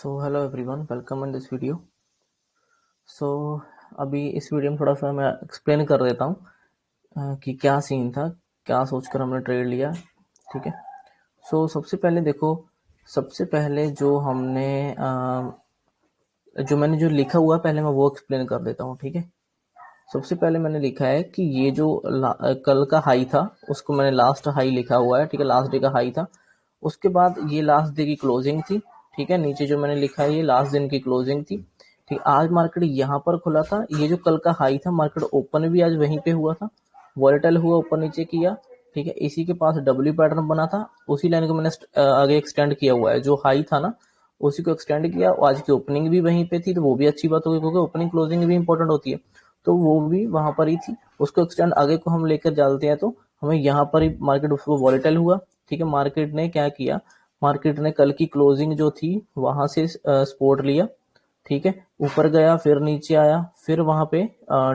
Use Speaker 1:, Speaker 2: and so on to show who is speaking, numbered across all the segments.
Speaker 1: So hello everyone, welcome in this video. So अभी इस video में थोड़ा सा मैं एक्सप्लेन कर देता हूँ कि क्या सीन था, क्या सोचकर हमने ट्रेड लिया। ठीक है। सो सबसे पहले देखो, सबसे पहले जो मैंने जो लिखा हुआ है पहले मैं वो एक्सप्लेन कर देता हूँ। ठीक है। सबसे पहले मैंने लिखा है कि ये जो कल का हाई था उसको मैंने लास्ट हाई लिखा हुआ है। ठीक है, लास्ट डे का हाई था। उसके बाद ये लास्ट डे की क्लोजिंग थी। ठीक है, नीचे जो मैंने लिखा है ये लास्ट दिन की क्लोजिंग थी। ठीक, आज मार्केट यहाँ पर खुला था। ये जो कल का हाई था, मार्केट ओपन भी आज वहीं पे हुआ था, वॉलेटाइल हुआ, ऊपर नीचे किया। ठीक है, इसी के पास डब्ल्यू पैटर्न बना था, उसी लाइन को मैंने आगे एक्सटेंड किया हुआ है। जो हाई था ना उसी को एक्सटेंड किया। आज की ओपनिंग भी वहीं पे थी, तो वो भी अच्छी बात होगी क्योंकि ओपनिंग क्लोजिंग भी इंपॉर्टेंट होती है। तो वो भी वहां पर ही थी, उसको एक्सटेंड आगे को हम लेकर चलते हैं तो हमें यहाँ पर ही मार्केट उसको वॉलेटाइल हुआ। ठीक है, मार्केट ने क्या किया, मार्केट ने कल की क्लोजिंग जो थी वहां से सपोर्ट लिया। ठीक है, ऊपर गया, फिर नीचे आया, फिर वहां पे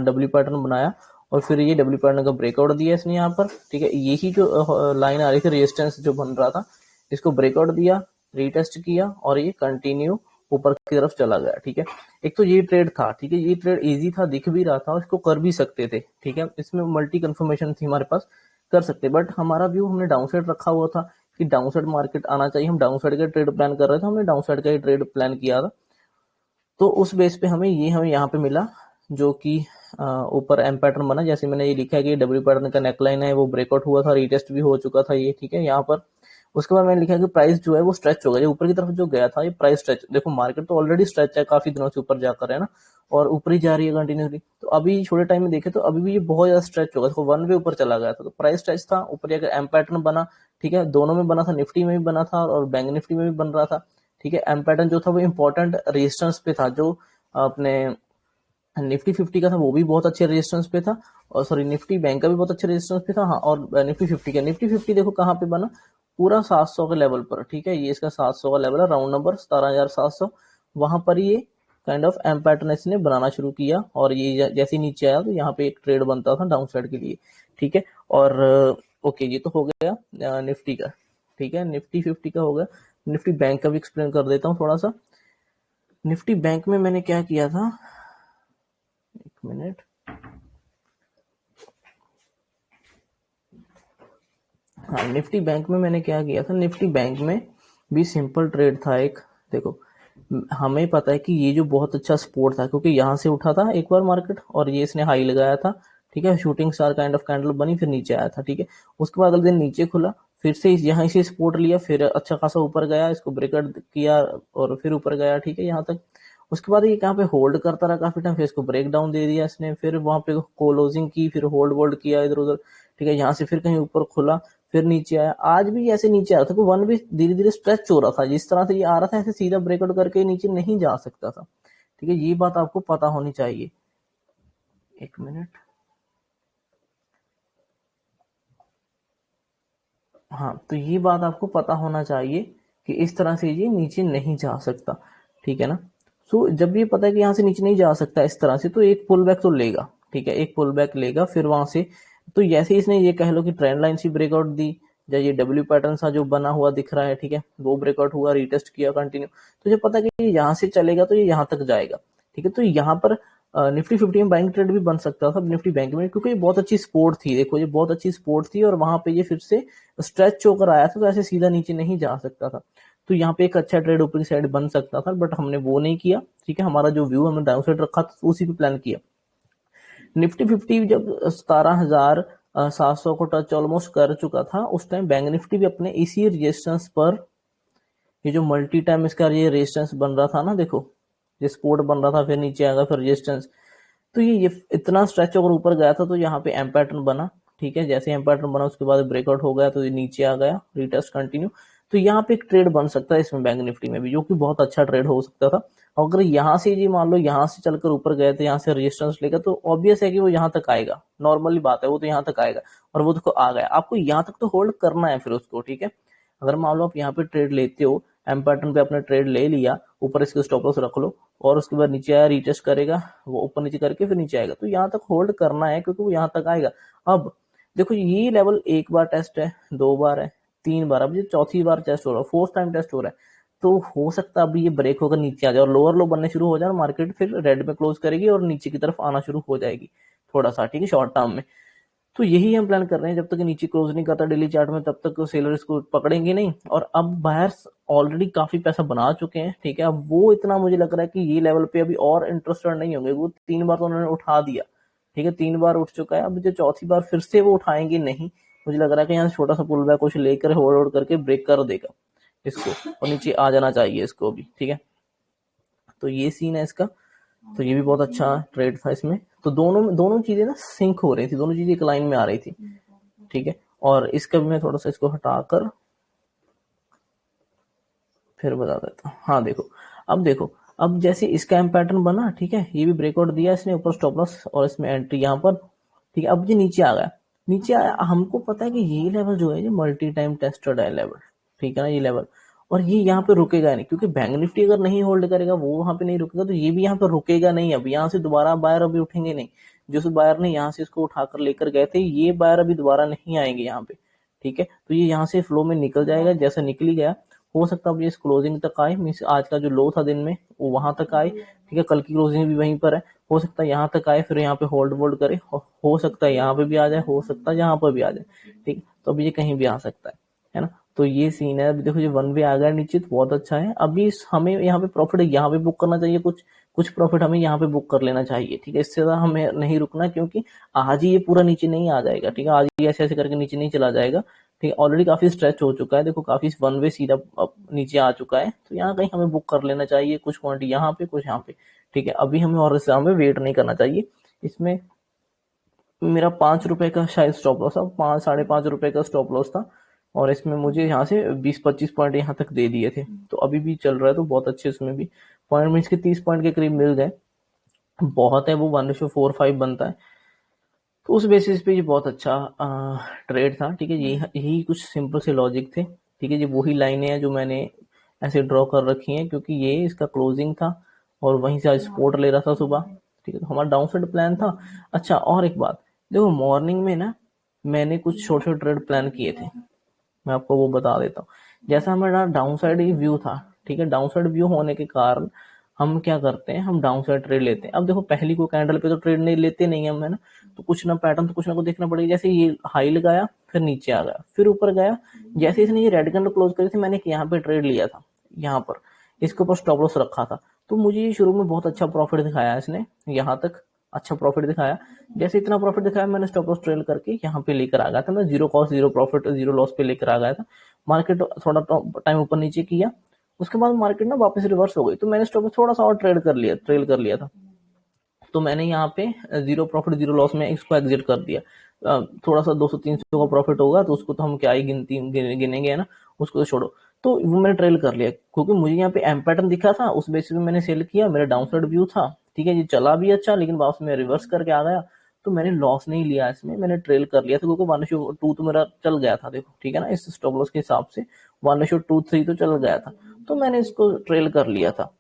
Speaker 1: डब्ल्यू पैटर्न बनाया और फिर ये डब्ल्यू पैटर्न का ब्रेकआउट दिया इसने यहाँ पर। ठीक है, यही जो लाइन आ रही थी, रेजिस्टेंस जो बन रहा था, इसको ब्रेकआउट दिया, रीटेस्ट किया और ये कंटिन्यू ऊपर की तरफ चला गया। ठीक है, एक तो ये ट्रेड था। ठीक है, ये ट्रेड इजी था, दिख भी रहा था, इसको कर भी सकते थे। ठीक है, इसमें मल्टी कंफर्मेशन थी हमारे पास, कर सकते। बट हमारा व्यू हमने डाउन साइड रखा हुआ था कि डाउन साइड मार्केट आना चाहिए। हम डाउन साइड का ट्रेड प्लान कर रहे थे, हमने डाउन साइड का ही ट्रेड प्लान किया था। तो उस बेस पे हमें यहाँ पे मिला जो कि ऊपर एम पैटर्न बना। जैसे मैंने ये लिखा है कि डब्ल्यू पैटर्न का नेकलाइन है, वो ब्रेकआउट हुआ था, रीटेस्ट भी हो चुका था ये। ठीक है, यहाँ पर उसके बाद मैंने लिखा है कि प्राइस जो है वो स्ट्रेच होगा। जो ऊपर की तरफ जो गया था ये प्राइस स्ट्रेच, देखो मार्केट तो ऑलरेडी स्ट्रेच है काफी दिनों से ऊपर जाकर, है ना, और ऊपर ही जा रही है कंटिन्यूसली। तो अभी छोटे टाइम में देखे तो अभी भी ये बहुत ज्यादा स्ट्रेच होगा। देखो वन वे ऊपर चला गया था, तो प्राइस स्ट्रेच था, ऊपर जाकर एम पैटर्न बना। ठीक है, दोनों में बना था, निफ्टी में भी बना था और बैंक निफ्टी में भी बन रहा था। ठीक है, एम पैटर्न जो था वो इंपॉर्टेंट रेजिस्टेंस पे था, जो अपने निफ्टी 50 का था वो भी बहुत अच्छे रेजिस्टेंस पे था, और सॉरी निफ्टी बैंक का भी बहुत अच्छे रेजिस्टेंस पे था। हाँ, और निफ्टी 50 देखो कहाँ पे बना, पूरा 700 के लेवल पर। ठीक है, ये इसका 700 का लेवल है, राउंड नंबर 17,700। वहां पर ये काइंड ऑफ एम पैटर्न इसने बनाना शुरू किया और ये जैसे ही नीचे आया तो यहाँ पे एक ट्रेड बनता था डाउन साइड के लिए। ठीक है, और ओके, ये तो हो गया निफ्टी का। ठीक है, निफ्टी 50 का हो गया। निफ्टी बैंक का भी एक्सप्लेन कर देता हूँ थोड़ा सा। निफ्टी बैंक में मैंने क्या किया था, एक मिनट। हाँ, निफ्टी बैंक में मैंने क्या किया था, निफ्टी बैंक में भी सिंपल ट्रेड था एक। देखो, हमें पता है कि ये जो बहुत अच्छा सपोर्ट था, क्योंकि यहाँ से उठा था एक बार मार्केट और ये इसने हाई लगाया था। ठीक है, shooting star kind of candle बनी, फिर नीचे आया था। ठीक है, उसके बाद अगले दिन नीचे खुला, फिर से यहाँ से सपोर्ट लिया, फिर अच्छा खासा ऊपर गया, इसको ब्रेकआउट किया और फिर ऊपर गया। ठीक है, यहाँ तक। उसके बाद ये कहाँ पे होल्ड करता रहा काफी टाइम, फिर इसको ब्रेक डाउन दे दिया इसने, फिर वहां पे क्लोजिंग की, फिर होल्ड वोल्ड किया इधर उधर। ठीक है, यहाँ से फिर कहीं ऊपर खुला, फिर नीचे आया। आज भी ऐसे नीचे आ रहा था, वन भी धीरे धीरे स्ट्रेच हो रहा था। जिस तरह से ये आ रहा था ऐसे सीधा ब्रेकआउट करके नीचे नहीं जा सकता था। ठीक है, ये बात आपको पता होनी चाहिए। एक मिनट। हाँ, तो ये बात आपको पता होना चाहिए कि इस तरह से ये नीचे नहीं जा सकता। ठीक है ना। सो जब ये पता है कि यहाँ से नीचे नहीं जा सकता इस तरह से, तो एक पुल बैक तो लेगा। ठीक है, एक पुल बैक लेगा, फिर वहां से तो जैसे इसने ये कह लो कि ट्रेंड लाइन से ब्रेकआउट दी, या ये डब्ल्यू पैटर्न सा जो बना हुआ दिख रहा है, ठीक है, वो ब्रेकआउट हुआ, रीटेस्ट किया कंटिन्यू, तो जब पता है कि ये यहाँ से चलेगा तो ये यहाँ तक जाएगा। ठीक है, तो यहाँ पर निफ्टी 50 में बाइंग ट्रेड भी बन सकता था निफ्टी बैंक में, क्योंकि ये बहुत अच्छी सपोर्ट थी। देखो, ये बहुत अच्छी सपोर्ट थी और वहां पे ये फिर से स्ट्रेच होकर आया था, तो ऐसे सीधा नीचे नहीं जा सकता था। तो यहाँ पे एक अच्छा ट्रेड ऊपर की साइड बन सकता था, बट हमने वो नहीं किया। ठीक है, हमारा जो व्यू हमने डाउन साइड रखा था उसी पे प्लान किया। निफ्टी 50 जब 17,700 को टच ऑलमोस्ट कर चुका था, उस टाइम बैंक निफ्टी भी अपने इसी रेजिस्टेंस पर, ये जो मल्टी टाइम इसका ये रेजिस्टेंस बन रहा था ना, देखो ये सपोर्ट बन रहा था, फिर नीचे आएगा, फिर रेजिस्टेंस, तो ये इतना स्ट्रेच अगर ऊपर गया था तो यहाँ पे एम पैटर्न बना। ठीक है, जैसे एम पैटर्न बना उसके बाद ब्रेकआउट हो गया तो ये नीचे आ गया, रीटेस्ट कंटिन्यू। तो यहाँ पे एक ट्रेड बन सकता है इसमें बैंक निफ्टी में भी, जो कि बहुत अच्छा ट्रेड हो सकता था। अगर यहाँ से जी मान लो यहाँ से चलकर ऊपर गए तो यहाँ से रेजिस्टेंस लेगा, तो ऑब्वियस है कि वो यहाँ तक आएगा, नॉर्मली बात है, वो तो यहाँ तक आएगा। और वो देखो आ गया, आपको यहाँ तक तो होल्ड करना है फिर उसको। ठीक है, अगर मान लो आप यहाँ पे ट्रेड लेते हो, एम पैटर्न पे अपने ट्रेड ले लिया, ऊपर इसके स्टॉप लॉस रख लो, और उसके बाद नीचे आया, रीटेस्ट करेगा, वो ऊपर नीचे करके फिर नीचे आएगा, तो यहाँ तक होल्ड करना है क्योंकि वो यहाँ तक आएगा। अब देखो, ये लेवल एक बार टेस्ट है, दो बार है, तीन बार, अब ये चौथी बार टेस्ट हो रहा है, फोर्थ टाइम टेस्ट हो रहा है। तो हो सकता है अभी ये ब्रेक होकर नीचे आ जाए और लोअर लो बनने शुरू हो जाए और मार्केट फिर रेड में क्लोज करेगी और नीचे की तरफ आना शुरू हो जाएगी थोड़ा सा, ठीक है, शॉर्ट टर्म में। तो यही हम प्लान कर रहे हैं, जब तक नीचे क्लोज नहीं करता डेली चार्ट में तब तक सेलर्स को पकड़ेंगे नहीं। और अब बायर्स ऑलरेडी काफी पैसा बना चुके हैं, ठीक है, अब वो इतना मुझे लग रहा है कि ये लेवल पे अभी और इंटरेस्टेड नहीं होंगे। वो 3 बार तो उन्होंने उठा दिया, ठीक है, 3 बार उठ चुका है, अब जो चौथी बार फिर से वो उठाएंगे नहीं। मुझे लग रहा है कि यहाँ से छोटा सा पुल बैक कुछ लेकर होल्ड करके ब्रेक कर देगा इसको और नीचे आ जाना चाहिए इसको भी, ठीक है। तो ये सीन है इसका। तो ये भी बहुत अच्छा ट्रेड था इसमें। तो दोनों चीजें ना सिंक हो रही थी, दोनों चीजें एक लाइन में आ रही थी, ठीक है। और इसका भी मैं थोड़ा सा इसको हटाकर फिर बता देता हूँ। हाँ देखो, अब जैसे इसका एम पैटर्न बना, ठीक है, ये भी ब्रेकआउट दिया इसने, ऊपर स्टॉप लॉस और इसमें एंट्री यहाँ पर, ठीक है। अब ये नीचे आ गया, नीचे आया, हमको पता है कि ये लेवल जो है ये मल्टी टाइम टेस्टेड है लेवल, ठीक है ना, ये लेवल। और ये यहाँ पे रुकेगा नहीं, क्योंकि बैंक निफ्टी अगर नहीं होल्ड करेगा, वो वहां पे नहीं रुकेगा, तो ये भी यहाँ पे रुकेगा नहीं। अब यहाँ से दोबारा बायर अभी उठेंगे नहीं, जो बायर ने यहाँ से इसको उठाकर लेकर गए थे, ये बायर अभी दोबारा नहीं आएंगे यहाँ पे, ठीक है। तो ये यहाँ से फ्लो में निकल जाएगा, जैसा निकल गया। हो सकता है ये इस क्लोजिंग तक आए, मीन्स आज का जो लो था दिन में वो वहां तक आए, ठीक है, कल की क्लोजिंग भी वहीं पर है, हो सकता है यहाँ तक आए, फिर यहाँ पे होल्ड वोल्ड करे, हो सकता है यहाँ पे भी आ जाए, हो सकता है यहाँ पर भी आ जाए, ठीक। तो अभी ये कहीं भी आ सकता है ना। तो ये सीन है। अभी देखो ये 1 वे आ गया नीचे, तो बहुत अच्छा है। अभी हमें यहाँ पे प्रॉफिट यहाँ पे बुक करना चाहिए, कुछ कुछ प्रॉफिट हमें यहाँ पे बुक कर लेना चाहिए, ठीक है। इससे ज्यादा हमें नहीं रुकना, क्योंकि आज ही ये पूरा नीचे नहीं आ जाएगा, ठीक है, आज ही ऐसे ऐसे करके नीचे नहीं चला जाएगा, ठीक है। ऑलरेडी काफी स्ट्रेच हो चुका है, देखो काफी 1 वे सीधा नीचे आ चुका है। तो यहाँ कहीं हमें बुक कर लेना चाहिए, कुछ क्वांटिटी यहाँ पे कुछ यहाँ पे, ठीक है। अभी हमें और इससे हमें वेट नहीं करना चाहिए। इसमें मेरा 5 रुपए का शायद स्टॉप लॉस था, 5-5.5 रुपए का स्टॉप लॉस था, और इसमें मुझे यहाँ से 20-25 पॉइंट यहाँ तक दे दिए थे। तो अभी भी चल रहा है, तो बहुत अच्छे इसमें भी पॉइंट मीन्स के 30 पॉइंट के करीब मिल गए, बहुत है, वो 1:4-5 बनता है। तो उस बेसिस पे ये बहुत अच्छा ट्रेड था, ठीक है। यही कुछ सिंपल से लॉजिक थे, ठीक है। ये वही लाइनें हैं जो मैंने ऐसे ड्रॉ कर रखी हैं, क्योंकि ये इसका क्लोजिंग था और वहीं से आज सपोर्ट ले रहा था सुबह, ठीक है। तो हमारा डाउन साइड प्लान था। अच्छा, और एक बात देखो, मॉर्निंग में ना मैंने कुछ छोटे छोटे ट्रेड प्लान किए थे, मैं आपको वो बता देता हूँ। जैसा हमारा डाउन साइड व्यू था, ठीक है, डाउन साइड व्यू होने के कारण हम क्या करते हैं, हम डाउन साइड ट्रेड लेते हैं। अब देखो पहली को कैंडल पे तो ट्रेड नहीं लेते नहीं हम, है ना, तो कुछ ना पैटर्न तो कुछ ना कुछ देखना पड़ेगा। जैसे ये हाई लगाया, फिर नीचे आ गया, फिर ऊपर गया, जैसे इसने ये रेड कैंडल क्लोज करी थी, मैंने यहाँ पे ट्रेड लिया था, यहाँ पर इसके ऊपर स्टॉप लॉस रखा था। तो मुझे ये शुरू में बहुत अच्छा प्रॉफिट दिखाया इसने, यहाँ तक अच्छा प्रॉफिट दिखाया। जैसे इतना प्रॉफिट दिखाया, मैंने स्टॉप लॉस ट्रेल करके यहाँ पे लेकर आ गया था, मैं zero cost zero profit zero loss पे लेकर आ गया था। मार्केट थोड़ा टाइम ऊपर नीचे किया, उसके बाद मार्केट ना वापस रिवर्स हो गई, तो मैंने स्टॉप थोड़ा सा और ट्रेल कर लिया था। तो मैंने यहाँ पे जीरो प्रॉफिट जीरो लॉस में इसको एग्जिट कर दिया। थोड़ा सा 200-300 का प्रॉफिट होगा तो उसको तो हम क्या ही गिनेंगे, है ना, उसको तो छोड़ो। तो वो मैंने ट्रेल कर लिया, क्योंकि मुझे यहाँ पे एम पैटर्न दिखा था, उस बेसिस पे मैंने सेल किया। मेरा डाउन साइड व्यू था, ठीक है, ये चला भी अच्छा, लेकिन वापस में रिवर्स करके आ गया, तो मैंने लॉस नहीं लिया इसमें, मैंने ट्रेल कर लिया था, क्योंकि 1:2 तो मेरा चल गया था, देखो, ठीक है ना, इस स्टॉप लॉस के हिसाब से 1:23 तो चल गया था, तो मैंने इसको ट्रेल कर लिया था,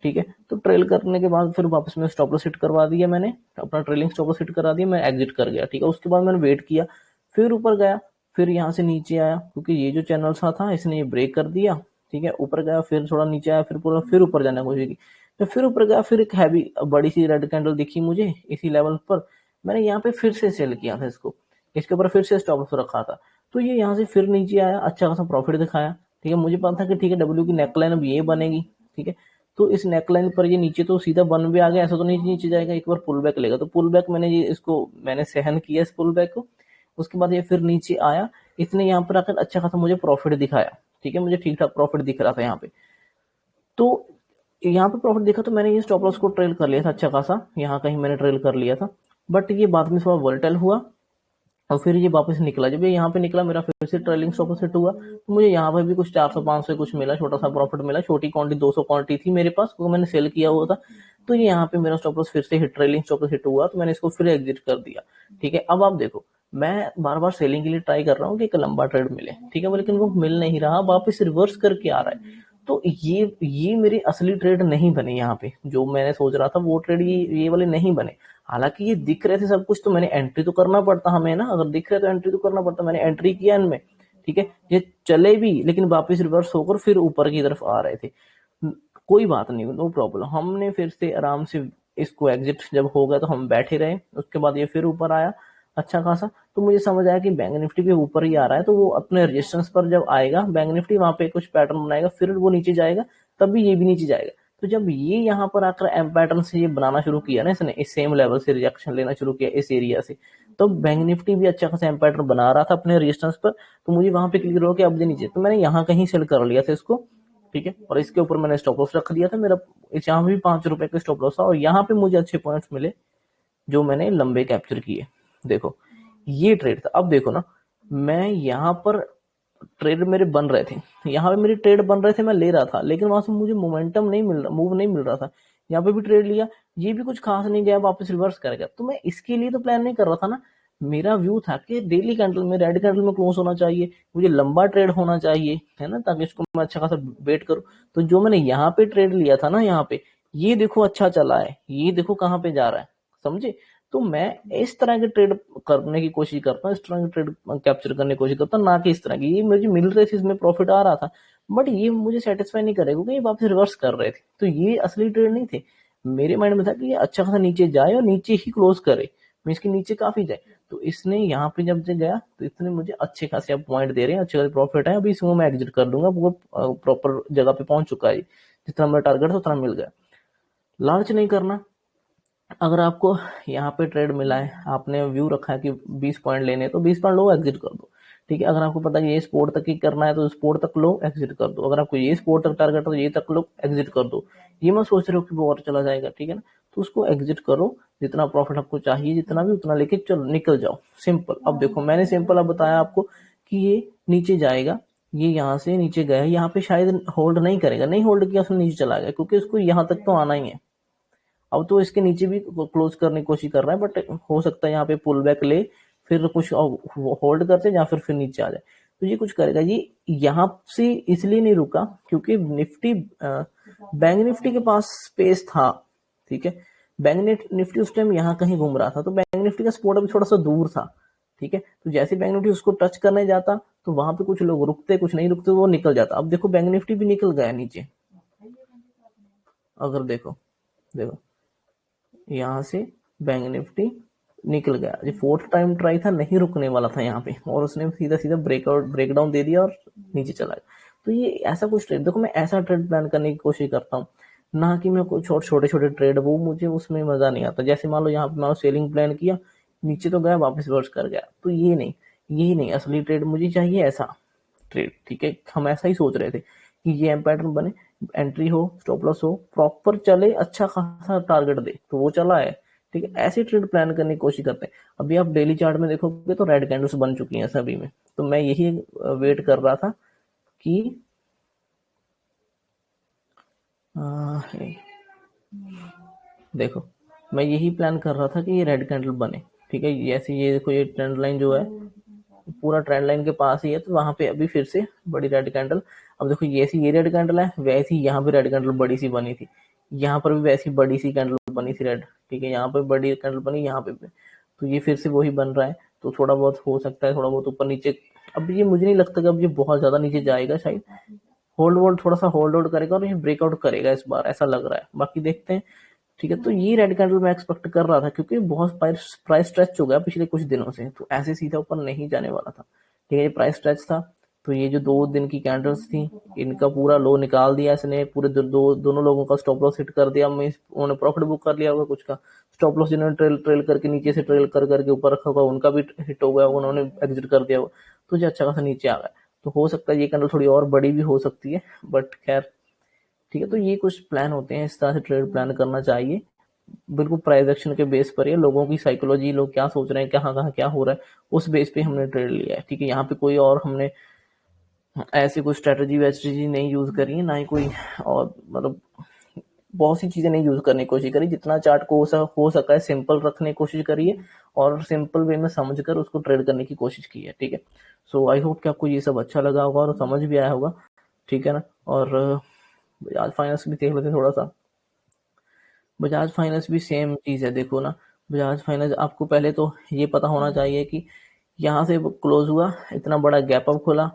Speaker 1: ठीक है। तो ट्रेल करने के बाद फिर वापस में स्टॉप लॉस हिट करवा दिया, मैंने अपना ट्रेलिंग स्टॉप लॉस हिट करा दिया, मैं एग्जिट कर गया, ठीक है। उसके बाद मैंने वेट किया, फिर ऊपर गया, फिर यहाँ से नीचे आया, क्योंकि ये जो चैनल था इसने ये ब्रेक कर दिया, ठीक है। ऊपर गया, फिर थोड़ा नीचे आया, फिर पूरा फिर ऊपर जाने की कोशिश की, तो फिर ऊपर गया, फिर एक हैवी बड़ी सी रेड कैंडल दिखी मुझे इसी लेवल पर, मैंने यहाँ पे फिर से सेल किया था इसको, इसके ऊपर फिर से स्टॉप लॉस रखा था। तो ये यहाँ से फिर नीचे आया, अच्छा खासा प्रॉफिट दिखाया, ठीक है। मुझे पता था कि ठीक है, डब्ल्यू की नेकलाइन अब ये बनेगी, ठीक है। तो इस नेकलाइन पर ये नीचे तो सीधा 1 वे आ गया, ऐसा तो नहीं नीचे जाएगा, एक बार पुल बैक लेगा, तो पुल बैक मैंने ये इसको मैंने सहन किया इस पुल बैक को। उसके बाद ये फिर नीचे आया, इसने यहाँ पर आकर अच्छा खासा मुझे प्रॉफिट दिखाया, ठीक है, मुझे ठीक ठाक प्रॉफिट दिख रहा था यहाँ पे। तो यहाँ पे प्रॉफिट देखा, तो मैंने ये स्टॉप लॉस को ट्रेल कर लिया था अच्छा खासा, यहाँ कहीं मैंने ट्रेल कर लिया था। बट ये बाद में थोड़ा वोलेटाइल हुआ और फिर ये वापस निकला। जब ये यहाँ पे निकला, मेरा फिर से ट्रेलिंग स्टॉप लॉस हिट हुआ, तो मुझे यहाँ पर भी कुछ 400-500 कुछ मिला, छोटा सा प्रॉफिट मिला। छोटी क्वांटिटी 200 क्वांटिटी थी मेरे पास, क्योंकि मैंने सेल किया हुआ था। तो ये यहाँ पे मेरा स्टॉप लॉस फिर से hit, trailing stop loss hit हुआ, तो मैंने इसको फिर एग्जिट कर दिया, ठीक है। अब आप देखो, मैं बार बार सेलिंग के लिए ट्राई कर रहा हूँ कि एक लंबा ट्रेड मिले, ठीक है, लेकिन वो मिल नहीं रहा, वापस रिवर्स करके आ रहा है। तो ये मेरी असली ट्रेड नहीं बने यहाँ पे, जो मैंने सोच रहा था वो ट्रेड ये वाले नहीं बने। हालांकि ये दिख रहे थे सब कुछ, तो मैंने एंट्री तो करना पड़ता हमें ना, अगर दिख रहे तो एंट्री तो करना पड़ता, मैंने एंट्री किया इनमें, ठीक है, ये चले भी लेकिन वापस रिवर्स होकर फिर ऊपर की तरफ आ रहे थे। कोई बात नहीं, नो प्रॉब्लम, हमने फिर से आराम से इसको एग्जिट जब हो गया तो हम बैठे रहे। उसके बाद ये फिर ऊपर आया अच्छा खासा, तो मुझे समझ आया कि बैंक निफ्टी के ऊपर ही आ रहा है, तो वो अपने रेजिस्टेंस पर जब आएगा बैंक निफ्टी वहां पे कुछ पैटर्न बनाएगा, फिर वो नीचे जाएगा, तब भी ये भी नीचे जाएगा। तो जब ये यहाँ पर आकर एम पैटर्न से ये बनाना शुरू किया ना, इसने इस सेम लेवल से रिजेक्शन लेना शुरू किया इस एरिया से, तो बैंक निफ्टी भी अच्छा खासा एम पैटर्न बना रहा था अपने रेजिस्टेंस पर, तो मुझे वहां पे क्लियर हो कि अब ये नीचे, तो मैंने यहाँ कहीं सेल कर लिया था इसको, ठीक है, और इसके ऊपर मैंने स्टॉप लॉस रख दिया था मेरा, इस यहाँ भी 5 रुपए का स्टॉप लॉस था, और यहाँ पे मुझे अच्छे पॉइंट्स मिले जो मैंने लंबे कैप्चर किए। देखो ये ट्रेड था। अब देखो ना, मैं यहाँ पर ट्रेड मेरे बन रहे थे, यहाँ पे मेरे ट्रेड बन रहे थे, मैं ले रहा था, लेकिन वहां से मुझे मोमेंटम नहीं मिल रहा, मूव नहीं मिल रहा था। यहाँ पे भी ट्रेड लिया, ये भी कुछ खास नहीं गया, वापस रिवर्स करेगा, तो मैं इसके लिए तो प्लान नहीं कर रहा था ना। मेरा व्यू था कि डेली कैंडल में, रेड कैंडल में क्लोज होना चाहिए, मुझे लंबा ट्रेड होना चाहिए, है ना, ताकि इसको मैं अच्छा खासा वेट करूं। तो जो मैंने यहाँ पे ट्रेड लिया था ना, यहाँ पे ये देखो अच्छा चला है, ये देखो कहाँ पे जा रहा है, समझे। तो मैं इस तरह के ट्रेड करने की कोशिश करता हूँ, इस तरह के ट्रेड कैप्चर करने की कोशिश करता हूँ, ना कि इस तरह की। ये मुझे मिल रहे थे, इसमें प्रॉफिट आ रहा था, बट ये मुझे सेटिस्फाई नहीं करेगा क्योंकि ये वापस रिवर्स कर रहे थे, तो ये असली ट्रेड नहीं थे। मेरे माइंड में था कि ये अच्छा खासा नीचे जाए और नीचे ही क्लोज करे, मीन्स कि नीचे काफी जाए। तो इसने यहाँ पे जब से गया तो इसने मुझे अच्छे खासे अब पॉइंट दे रहे हैं, अच्छे खासे प्रॉफिट है, अभी इसको मैं एग्जिट कर दूंगा, वो प्रॉपर जगह पे पहुंच चुका है, जितना मेरा टारगेट था उतना मिल गया। लालच नहीं करना। अगर आपको यहाँ पे ट्रेड मिला है, आपने व्यू रखा है कि 20 पॉइंट लेने, तो 20 पॉइंट लो, एग्जिट कर दो, ठीक है। अगर आपको पता है ये स्पोर्ट तक ही करना है तो स्पोर्ट तक लो, एग्जिट कर दो। अगर आपको ये स्पोर्ट तक टारगेट है तो ये तक लो, एग्जिट कर दो। ये मत सोच रहे हो कि वो और चला जाएगा, ठीक है ना, तो उसको एग्जिट करो, जितना प्रॉफिट आपको चाहिए, जितना भी उतना लेके चलो, निकल जाओ, सिंपल। अब देखो मैंने सिंपल अब बताया आपको कि ये नीचे जाएगा, ये यहाँ से नीचे गया, यहाँ पे शायद होल्ड नहीं करेगा, नहीं होल्ड किया उसने नीचे चला गया, क्योंकि उसको यहाँ तक तो आना ही है। अब तो इसके नीचे भी क्लोज करने की कोशिश कर रहा है, बट हो सकता है यहाँ पे पुल बैक ले, फिर कुछ होल्ड करते या फिर नीचे आ जाए, तो ये कुछ करेगा। ये यहाँ से इसलिए नहीं रुका क्योंकि निफ्टी, बैंक निफ्टी के पास स्पेस था, ठीक है। बैंक निफ्टी उस टाइम यहाँ कहीं घूम रहा था, तो बैंक निफ्टी का सपोर्ट अभी थोड़ा सा दूर था, ठीक है। तो जैसे बैंक निफ्टी उसको टच करने जाता तो वहां पे कुछ लोग रुकते, कुछ नहीं रुकते, वो निकल जाता। अब देखो बैंक निफ्टी भी निकल गया नीचे, अगर देखो देखो यहाँ से बैंक निफ्टी निकल गया, ये फोर्थ टाइम ट्राई था, नहीं रुकने वाला था यहाँ पे, और उसने सीधा सीधा ब्रेकडाउन दे दिया और नीचे चला गया। तो ये ऐसा कुछ ट्रेड, देखो मैं ऐसा ट्रेड प्लान करने की कोशिश करता हूँ, ना कि मैं कुछ और छोटे छोटे ट्रेड, वो मुझे उसमें मजा नहीं आता। जैसे मान लो यहाँ पे मान लो सेलिंग प्लान किया, नीचे तो गया, वापस वर्स कर गया, तो ये नहीं, ये नहीं असली ट्रेड मुझे चाहिए, ऐसा ट्रेड, ठीक है। हम ऐसा ही सोच रहे थे कि ये एम पैटर्न बने, एंट्री हो, स्टॉप लॉस हो, प्रॉपर चले, अच्छा खासा टारगेट दे, तो वो चला है, ठीक है। ऐसे ट्रेड प्लान करने की कोशिश करते हैं। अभी आप डेली चार्ट में देखोगे तो रेड कैंडल्स बन चुकी हैं सभी में, तो मैं यही वेट कर रहा था कि देखो मैं यही प्लान कर रहा था कि ये रेड कैंडल बने, ठीक है। जैसे ये देखो, ये ट्रेंड लाइन जो है पूरा ट्रेंड लाइन के पास ही है, तो वहां पे अभी फिर से बड़ी रेड कैंडल। अब देखो ये रेड कैंडल है, वैसी यहाँ पे रेड कैंडल बड़ी सी बनी थी, यहाँ पर भी वैसी बड़ी सी कैंडल बनी थी रेड, ठीक है। यहाँ पे बड़ी कैंडल बनी, यहाँ पे भी, तो ये फिर से वही बन रहा है। तो थोड़ा बहुत हो सकता है, थोड़ा बहुत ऊपर नीचे। अब ये मुझे नहीं लगता कि अब ये बहुत ज्यादा नीचे जाएगा, शायद होल्ड थोड़ा सा होल्ड करेगा और ये ब्रेकआउट करेगा इस बार, ऐसा लग रहा है, बाकी देखते हैं, ठीक है। तो ये रेड कैंडल मैं एक्सपेक्ट कर रहा था क्योंकि बहुत प्राइस स्ट्रेच हो गया पिछले कुछ दिनों से, तो ऐसे सीधा ऊपर नहीं जाने वाला था, ठीक है। ये प्राइस स्ट्रेच था, तो ये जो 2 दिन की कैंडल्स थी, इनका पूरा लो निकाल दिया इसने, पूरे दोनों लोगों का स्टॉप लॉस हिट कर दिया, उन्होंने प्रॉफिट बुक कर लिया होगा, कुछ का स्टॉप लॉस जिन्होंने ट्रेल करके नीचे से ट्रेल करके ऊपर रखा होगा उनका भी हिट हो गया, उन्होंने एग्जिट कर दिया होगा, तो जो अच्छा खासा नीचे आ गया। तो हो सकता है ये कैंडल थोड़ी और बड़ी भी हो सकती है, बट खैर ठीक है। तो ये कुछ प्लान होते हैं, इस तरह से ट्रेड प्लान करना चाहिए, बिल्कुल प्राइस एक्शन के बेस पर, ये लोगों की साइकोलॉजी, लोग क्या सोच रहे हैं, कहाँ कहाँ क्या हो रहा है, उस बेस पे हमने ट्रेड लिया है, ठीक है। यहाँ पे कोई और हमने ऐसी कोई स्ट्रेटजी वेस्ट्रेटजी नहीं यूज करी है, ना ही कोई और, मतलब बहुत सी चीजें नहीं यूज करने की कोशिश करी, जितना चार्ट को हो सका है सिंपल रखने की कोशिश करिए, और सिंपल वे में समझकर उसको ट्रेड करने की कोशिश की है, ठीक है। सो आई होप कि आपको ये सब अच्छा लगा होगा और समझ भी आया होगा, ठीक है ना। और बजाज फाइनेंस भी देख लेते थोड़ा सा। बजाज फाइनेंस भी सेम चीज है, देखो ना, बजाज फाइनेंस आपको पहले तो ये पता होना चाहिए कि यहाँ से क्लोज हुआ, इतना बड़ा गैप अप खोला,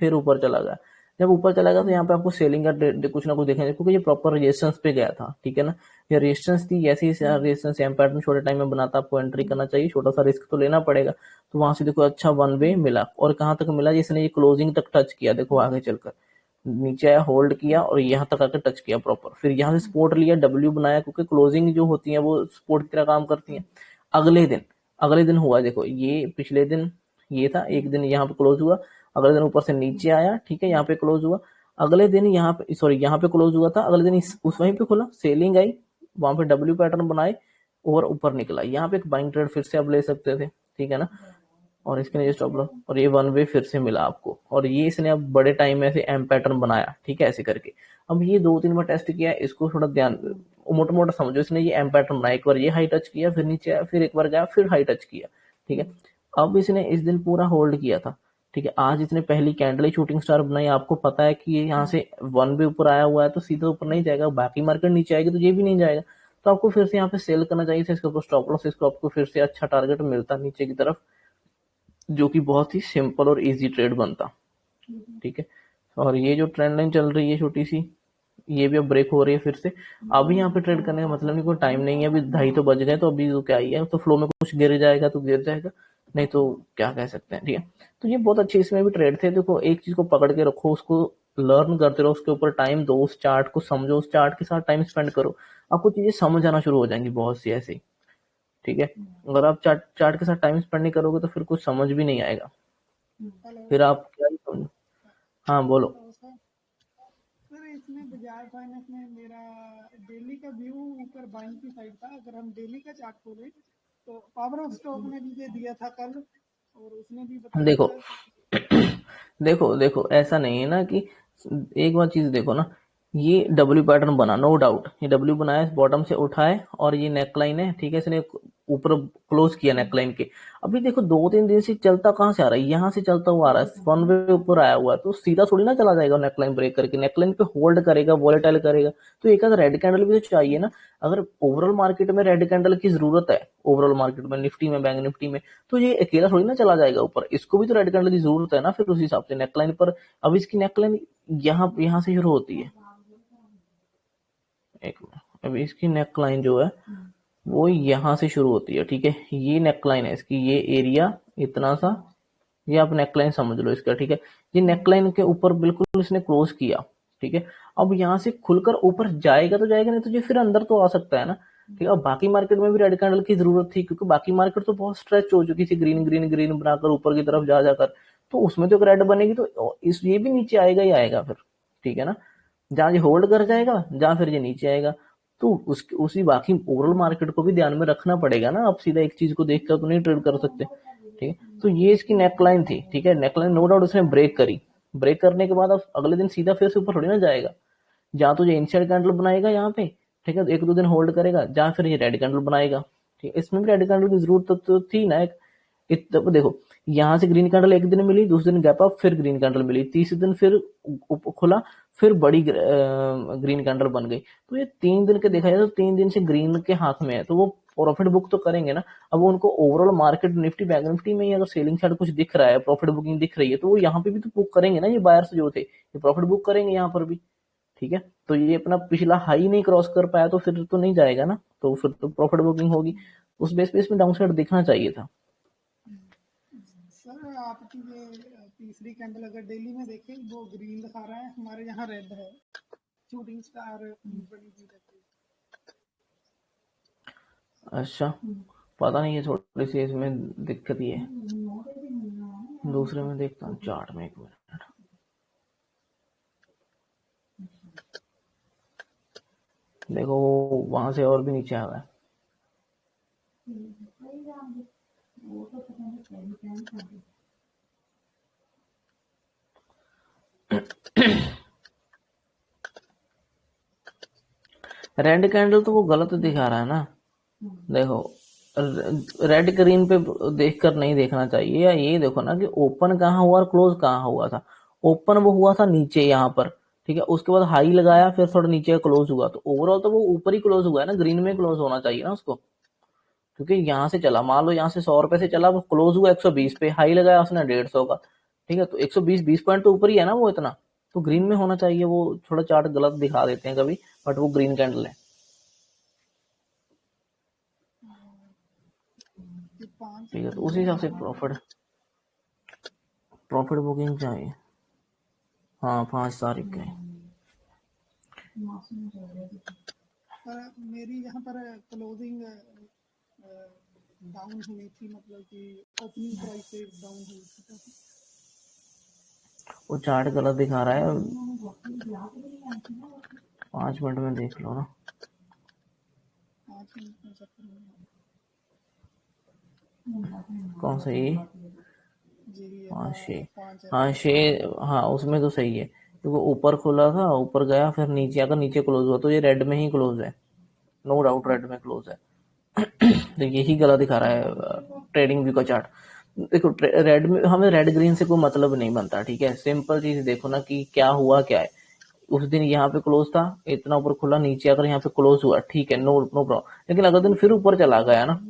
Speaker 1: फिर ऊपर चला गया। जब ऊपर चला गया तो यहाँ पे आपको सेलिंग का कुछ ना कुछ देखना चाहिए, क्योंकि ये प्रॉपर रेजिस्टेंस पे गया था, ठीक है ना। ये रेजिस्टेंस थी, ऐसे ही रेजिस्टेंस एम पैटर्न छोटे टाइम में बनाता, आपको एंट्री करना चाहिए, छोटा सा रिस्क तो लेना पड़ेगा। तो वहां से देखो अच्छा वन वे मिला, और कहाँ तक मिला, जिसने ये क्लोजिंग तक टच किया, देखो आगे चलकर नीचे आया, होल्ड किया और यहाँ तक आकर टच किया प्रॉपर, फिर यहाँ से सपोर्ट लिया, डब्ल्यू बनाया, क्योंकि क्लोजिंग जो होती है वो सपोर्ट की तरह काम करती है। अगले दिन हुआ, देखो ये पिछले दिन ये था, एक दिन यहाँ पे क्लोज हुआ, अगले दिन ऊपर से नीचे आया, ठीक है, यहाँ पे क्लोज हुआ, अगले दिन यहाँ पे सॉरी यहाँ पे क्लोज हुआ था, अगले दिन उस वहीं पे खुला, सेलिंग आई, वहां पे डब्ल्यू पैटर्न बनाए और ऊपर निकला, यहाँ पे एक बाइंग ट्रेड फिर से आप ले सकते थे, ठीक है ना। और इसके नीचे स्टॉप लॉस, और ये वन वे फिर से मिला आपको, और ये इसने अब बड़े टाइम में से एम पैटर्न बनाया, ठीक है, ऐसे करके। अब ये 2-3 बार टेस्ट किया, इसको थोड़ा ध्यान मोटा मोटा समझो, इसने ये एम पैटर्न बनाया, एक बार ये हाई टच किया, फिर नीचे आया, फिर एक बार गया, फिर हाई टच किया, ठीक है। अब इसने इस दिन पूरा होल्ड किया था, ठीक है। आज इसने पहली कैंडल शूटिंग स्टार बनाई, आपको पता है कि ये यहाँ से वन वे ऊपर आया हुआ है, तो सीधा ऊपर नहीं जाएगा, बाकी मार्केट नीचे आएगी तो ये भी नहीं जाएगा, तो आपको फिर से यहाँ पे सेल करना चाहिए था, इसके ऊपर स्टॉप लॉस, इसको आपको फिर से अच्छा टारगेट मिलता नीचे की तरफ, जो कि बहुत ही सिंपल और इजी ट्रेड बनता, ठीक है। और ये जो ट्रेंड लाइन चल रही है छोटी सी, ये भी अब ब्रेक हो रही है फिर से। अभी यहाँ पे ट्रेड करने का मतलब नहीं, कोई टाइम नहीं है, अभी 2:30 तो बज गए, तो अभी तो क्या ही है, तो फ्लो में कुछ गिर जाएगा तो गिर जाएगा, नहीं तो क्या कह सकते हैं, ठीक है। तो ये बहुत अच्छे इसमें भी ट्रेड थे, देखो एक चीज को पकड़ के रखो, उसको लर्न करते रहो, उसके ऊपर टाइम दो, उस चार्ट को समझो, उस चार्ट के साथ टाइम स्पेंड करो, आपको चीजें समझ आना शुरू हो जाएंगी बहुत सी ऐसे ही, ठीक है। अगर आप चार्ट चार्ट के साथ टाइम स्पेंड नहीं करोगे तो फिर कुछ समझ भी नहीं आएगा, फिर आप क्या ही समझो। हाँ बोलो।
Speaker 2: सर इसमें बजाज फाइनेंस में मेरा डेली का व्यू ऊपर बाइंग की साइड था, अगर हम डेली का चार्ट खोलें तो पावर ऑफ स्टॉक ने भी ये दिया था कल, और उसने भी बताया
Speaker 1: देखो
Speaker 2: था।
Speaker 1: देखो ऐसा नहीं है ना कि, एक बार चीज देखो ना, ये डब्ल्यू पैटर्न बना, नो डाउट, ये डब्ल्यू बनाया, बॉटम से उठाए, और ये नेकलाइन है, ठीक है, इसने ऊपर क्लोज किया नेकलाइन के। अभी देखो 2-3 दिन से चलता कहाँ से आ रहा है, यहाँ से चलता हुआ आ रहा है, वन वे ऊपर आया हुआ है, तो सीधा थोड़ी ना चला जाएगा नेकलाइन ब्रेक करके, नेकलाइन पे होल्ड करेगा, वॉलेटाइल करेगा, तो एक आधा रेड कैंडल भी तो चाहिए ना। अगर ओवरऑल मार्केट में रेड कैंडल की जरूरत है, ओवरऑल मार्केट में, निफ्टी में, बैंक निफ्टी में, तो ये अकेला थोड़ी ना चला जाएगा ऊपर, इसको भी तो रेड कैंडल की जरूरत है ना, फिर उस हिसाब से नेकलाइन पर। अब इसकी नेकलाइन यहाँ से शुरू होती है, एक मिनट, अभी इसकी नेकलाइन जो है वो यहाँ से शुरू होती है, ठीक है, ये नेकलाइन है इसकी, ये एरिया इतना सा, ये आप नेकलाइन समझ लो इसका, ठीक है। ये नेकलाइन के ऊपर बिल्कुल इसने क्लोज किया, ठीक है। अब यहाँ से खुलकर ऊपर जाएगा तो जाएगा, नहीं तो ये फिर अंदर तो आ सकता है ना, ठीक है। अब बाकी मार्केट में भी रेड कैंडल की जरूरत थी, क्योंकि बाकी मार्केट तो बहुत स्ट्रेच हो चुकी थी, ग्रीन ग्रीन ग्रीन बनाकर ऊपर की तरफ जा जाकर, तो उसमें तो एक रेड बनेगी, तो इस ये भी नीचे आएगा ही आएगा फिर, ठीक है ना। जहां ये होल्ड कर जाएगा, जहां फिर ये नीचे आएगा, तो उसी बाकी ओवरऑल मार्केट को भी ध्यान में रखना पड़ेगा ना, आप सीधा एक चीज को देखकर तो नहीं ट्रेड कर सकते, ठीक है। तो ये इसकी नेकलाइन थी, ठीक है, नेकलाइन नो डाउट उसने ब्रेक करी, ब्रेक करने के बाद अब अगले दिन सीधा फिर से ऊपर थोड़ी ना जाएगा, जहां तो ये इनसाइड कैंडल बनाएगा यहाँ पे, ठीक है, 1-2 दिन होल्ड करेगा, जहां फिर ये रेड कैंडल बनाएगा, ठीक है। इसमें भी रेड कैंडल की जरूरत तो थी ना एक, देखो यहाँ से ग्रीन कैंडल एक दिन मिली, दूसरे दिन गैप अप, फिर ग्रीन कैंडल मिली, तीसरे दिन फिर खुला, फिर बड़ी ग्रीन कैंडल बन गई, तो ये 3 दिन के देखा जाए तो 3 दिन से ग्रीन के हाथ में है, तो वो प्रॉफिट बुक तो करेंगे ना। अब उनको overall market Nifty bank Nifty में ही अगर सेलिंग साइड कुछ दिख रहा है, प्रॉफिट बुकिंग दिख रही है, तो वो यहाँ पे भी तो बुक करेंगे ना, ये बायर्स जो थे ये प्रॉफिट बुक करेंगे यहाँ पर भी, ठीक है। तो ये अपना पिछला हाई नहीं क्रॉस कर पाया तो फिर तो नहीं जाएगा ना, तो फिर तो प्रॉफिट बुकिंग होगी, उस बेस पे इसमें डाउन साइड दिखना चाहिए था।
Speaker 2: सर आपकी ये तीसरी कैंडल अगर डेली में देखें, वो ग्रीन दिखा रहा है, हमारे यहाँ रेड है, शूटिंग स्टार बनी हुई रहती है।
Speaker 1: अच्छा, पता नहीं है, थोड़ी सी इसमें दिक्कत ही है, दूसरे में देखता हूँ चार्ट में, एक मिनट, देखो वहां से और भी नीचे आ गया, रेड कैंडल तो वो गलत दिखा रहा है ना, देखो रेड ग्रीन पे देखकर नहीं देखना चाहिए, या ये देखो ना कि ओपन कहाँ हुआ और क्लोज कहाँ हुआ था। ओपन वो हुआ था नीचे यहाँ पर, ठीक है, उसके बाद हाई लगाया, फिर थोड़ा नीचे क्लोज हुआ, तो ओवरऑल तो वो ऊपर ही क्लोज हुआ है ना, ग्रीन में क्लोज होना चाहिए ना उसको, क्योंकि यहाँ से चला, मान लो यहाँ से 100 रुपए से चला, वो क्लोज हुआ 120 पे, हाई लगाया उसने 150 का, ठीक है, तो 120 पॉइंट तो ऊपर ही है ना वो इतना, तो ग्रीन में होना चाहिए। वो थोड़ा चार्ट गलत दिखा देते हैं कभी, बट वो ग्रीन कैंडल है,
Speaker 2: ये 5
Speaker 1: ठीक है, तो उस
Speaker 2: जनवरी
Speaker 1: हिसाब
Speaker 2: का
Speaker 1: से
Speaker 2: था।
Speaker 1: प्रॉफिट बुकिंग चाहिए। हाँ 5 तारीख का है।
Speaker 2: पर मेरी यहाँ पर क्लोजिंग डाउन हुई थी, मतलब कि ओपनिंग प्राइस से डाउन हुई थी।
Speaker 1: वो चार्ट गलत दिखा रहा है, 5 मिनट में देख लो ना।
Speaker 2: 5 मिनट में चक्कर में
Speaker 1: कौन सा ये?
Speaker 2: जी ये
Speaker 1: हाँ शे,
Speaker 2: 5
Speaker 1: हाँ शे, हाँ उसमें तो सही है, क्योंकि ऊपर खुला था, ऊपर गया, फिर नीचे आकर नीचे क्लोज हुआ, तो ये रेड में ही क्लोज है, नो डाउट रेड में क्लोज है। तो यही गलत दिखा रहा है ट्रेडिंग व्यू का चार्ट। देखो रेड में हमें रेड ग्रीन से कोई मतलब नहीं बनता, ठीक है, सिंपल चीज देखो ना कि क्या हुआ क्या है। उस दिन यहाँ पे क्लोज था, इतना ऊपर खुला, नीचे अगर यहाँ पे क्लोज हुआ, ठीक है, नो नो प्रॉब्लम, लेकिन अगले दिन फिर ऊपर चला गया ना,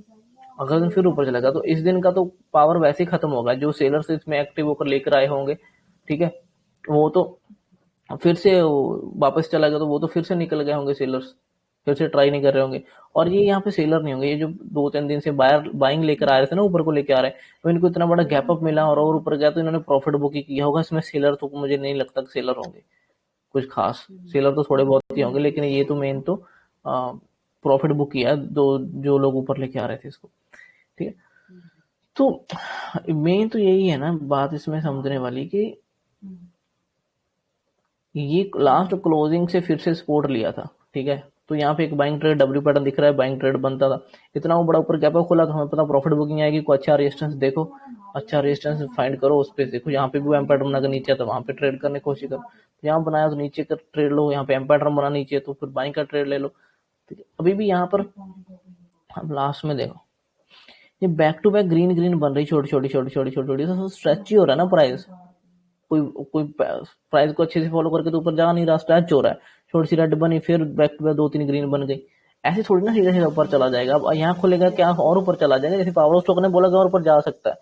Speaker 1: अगले दिन फिर ऊपर चला गया, तो इस दिन का तो पावर वैसे ही खत्म होगा, जो सेलर्स इसमें एक्टिव होकर लेकर आए होंगे, ठीक है, वो तो फिर से वापस चला गया, तो वो तो फिर से निकल गए होंगे सेलर्स, फिर से ट्राई नहीं कर रहे होंगे। और ये यहाँ पे सेलर नहीं होंगे, ये जो 2-3 दिन से बायर बाइंग लेकर आ रहे थे ना, ऊपर को लेकर आ रहे हैं, तो इनको इतना बड़ा गैप अप मिला और ऊपर गया, तो इन्होंने प्रॉफिट बुक ही किया होगा। इसमें सेलर तो मुझे नहीं लगता कि सेलर होंगे कुछ खास, सेलर तो थोड़े बहुत ही होंगे, लेकिन ये तो मेन तो प्रॉफिट बुक किया दो, जो लोग ऊपर लेके आ रहे थे इसको, ठीक है। तो मेन तो यही है ना बात इसमें समझने वाली, कि ये लास्ट क्लोजिंग से फिर से सपोर्ट लिया था, ठीक है, तो यहाँ पे एक बाइंग ट्रेड डब्ल्यू पैटर्न दिख रहा है, बाइंग ट्रेड बनता था, इतना वो बड़ा ऊपर गैप खुला, तो हमें पता प्रॉफिट बुकिंग आएगी, कोई अच्छा रेजिस्टेंस देखो, अच्छा रेजिस्टेंस फाइंड करो, उस पे देखो, यहाँ पे भी एम पैटर्न बनाकर नीचे, तो वहां पे ट्रेड करने की कोशिश करो, तो यहाँ बनाया तो नीचे का ट्रेड लो, यहाँ पे एम पैटर्न बना नीचे, तो फिर बाइंग का ट्रेड ले लो, ठीक है। अभी भी यहाँ पर अब लास्ट में देखो, ये back to back green green बन रही, छोटी छोटी छोटी छोटी छोटी छोटी, तो स्ट्रेच ही हो रहा है ना प्राइस, कोई कोई प्राइस को अच्छे से फॉलो करके तो ऊपर जा नहीं रहा, स्ट्रेच हो रहा है, छोटी सी रेड बनी, फिर बैक टू बैक 2-3 ग्रीन बन गई, ऐसे थोड़ी ना सीधा सीधा ऊपर चला जाएगा। अब यहाँ खुलेगा क्या और ऊपर चला जाएगा, जैसे पावर स्टॉक ने बोला कि और ऊपर जा सकता है,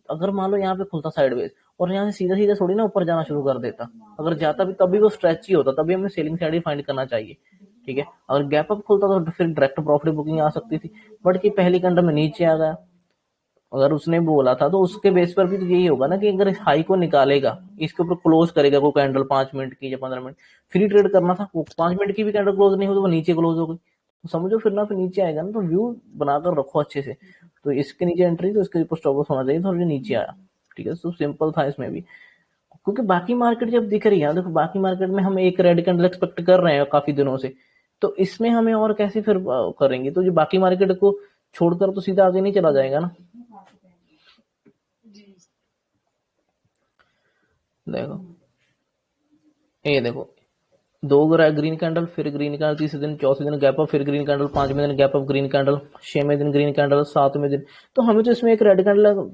Speaker 1: अगर मान लो यहाँ पे खुलता साइडवेज और यहाँ से सीधा सीधा थोड़ी ना ऊपर जाना शुरू कर देता, अगर जाता भी तब भी वो स्ट्रेच ही होता, तभी हमें सेलिंग साइड ही फाइंड करना चाहिए, ठीक है। अगर गैप अप खुलता तो फिर डायरेक्ट प्रॉफिट बुकिंग आ सकती थी, बट कि पहली कैंडल में नीचे आ गया, अगर उसने बोला था तो उसके बेस पर भी तो यही होगा ना, कि अगर इस हाई को निकालेगा, इसके ऊपर क्लोज करेगा कोई कैंडल 5 मिनट की या 15 मिनट, फ्री ट्रेड करना था, वो 5 मिनट की भी कैंडल क्लोज नहीं हो तो वो नीचे क्लोज हो गई, तो समझो फिर ना, फिर नीचे आएगा ना, तो व्यू बनाकर रखो अच्छे से, तो इसके नीचे एंट्री, तो इसके ऊपर स्टॉप लॉस होना चाहिए, तो नीचे आया, ठीक है, तो सिंपल था इसमें भी, क्योंकि बाकी मार्केट जब दिख रही है, देखो बाकी मार्केट में हम एक रेड कैंडल एक्सपेक्ट कर रहे हैं काफी दिनों से, तो इसमें हमें और कैसे फिर करेंगे, तो जो बाकी मार्केट को छोड़कर तो सीधा आगे नहीं चला जाएगा ना।
Speaker 2: जी
Speaker 1: देखो ये देखो, 2 ग्रीन कैंडल, फिर ग्रीन कैंडल, तीसरे दिन चौथे दिन गैप अप, फिर ग्रीन कैंडल, 5वें दिन गैप अप ग्रीन कैंडल, 6वें दिन ग्रीन कैंडल, 7वें दिन, तो हमें तो इसमें एक रेड कैंडल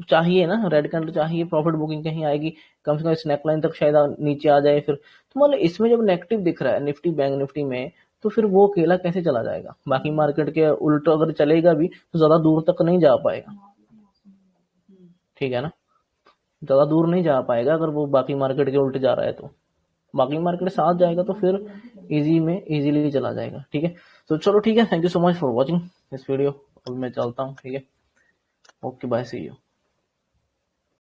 Speaker 1: चाहिए ना, रेड कैंडल चाहिए, प्रॉफिट बुकिंग कहीं आएगी, कम से कम स्नैक लाइन तक शायद नीचे आ जाए फिर, तो मतलब इसमें जब नेगेटिव दिख रहा है निफ्टी बैंक निफ्टी में, तो फिर वो अकेला कैसे चला जाएगा, बाकी मार्केट के उल्टा अगर चलेगा भी तो ज्यादा दूर तक नहीं जा पाएगा, ठीक है ना, ज्यादा दूर नहीं जा पाएगा अगर वो बाकी मार्केट के उल्टे जा रहा है, तो बाकी मार्केट साथ जाएगा तो फिर इजी में इजीली चला जाएगा, ठीक है। तो चलो ठीक है, thank you so much for watching this video, अब मैं चलता हूँ, ठीक है, ओके बाय, सी यू।